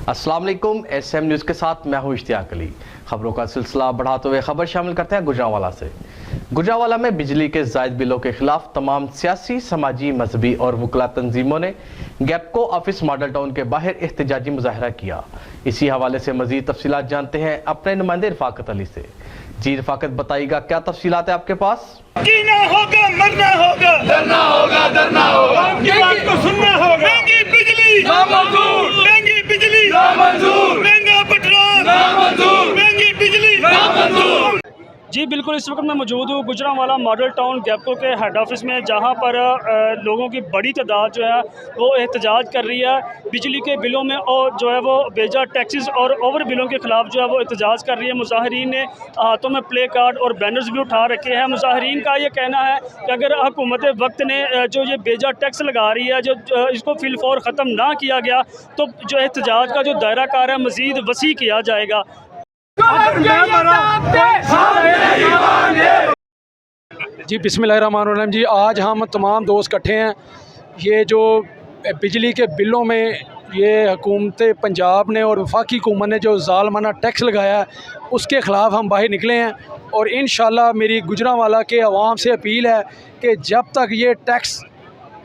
अस्सलाम वालेकुम। SM news के साथ मैं हूँ इश्तियाक अली। खबरों का सिलसिला बढ़ाते हुए खबर शामिल करते हैं गुजरांवाला से। गुजरांवाला में बिजली के जायद बिलों के खिलाफ तमाम सियासी, समाजी, मजहबी और वकला तंजीमों ने गैपको ऑफिस मॉडल टाउन के बाहर एहतजाजी मुजाहरा किया। इसी हवाले से मजीद तफसीलात जानते हैं अपने नुमाइंदे रफाकत अली से। जी रफाकत, बताइएगा क्या तफसीलात है आपके पास? जीना होगा, मरना होगा, डरना होगा, डरना होगा, आपकी बात को सुनना होगा। महंगी बिजली नामंजूर, महंगी बिजली नामंजूर, महंगा पेट्रोल नामंजूर, महंगी बिजली नामंजूर। जी बिल्कुल, इस वक्त मैं मौजूद हूँ गुजरांवाला मॉडल टाउन गैपको के हेड ऑफिस में, जहाँ पर लोगों की बड़ी तादाद जो है वो एहतजाज कर रही है बिजली के बिलों में, और जो है वो बेजा टैक्सेस और ओवर बिलों के ख़िलाफ़ जो है वो एहतजाज कर रही है। मुजाहरीन ने हाथों में प्ले कार्ड और बैनर्स भी उठा रखे हैं। मुजाहरीन का ये कहना है कि अगर हुकूमत वक्त ने जो ये बेजा टैक्स लगा रही है, जो इसको फिलफौर ख़त्म ना किया गया, तो जो एहतजाज का जो दायरा कार है मज़ीद वसी किया जाएगा। जी बिस्मिल्लाहिर्रहमानिर्रहीम। जी आज हम तमाम दोस्त इकट्ठे हैं। ये जो बिजली के बिलों में ये हुकूमत पंजाब ने और वफाकी हुकूमत ने जो ज़ालमाना टैक्स लगाया है, उसके ख़िलाफ़ हम बाहर निकले हैं। और इंशाल्लाह मेरी गुजरांवाला के अवाम से अपील है कि जब तक ये टैक्स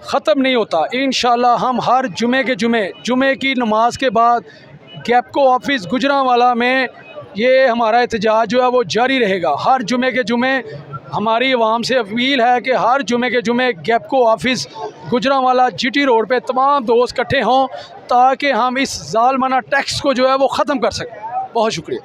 ख़त्म नहीं होता, इंशाल्लाह हम हर जुमे की नमाज के बाद गैपको ऑफिस गुजरांवाला में ये हमारा एहतजाज जो है वो जारी रहेगा। हर जुमे के जुमे हमारी आवाम से अपील है कि हर जुमे के जुमे गैपको ऑफिस गुजरांवाला GT रोड पे तमाम दोस्त इकट्ठे हों, ताकि हम इस ज़ालमाना टैक्स को जो है वो ख़त्म कर सकें। बहुत शुक्रिया।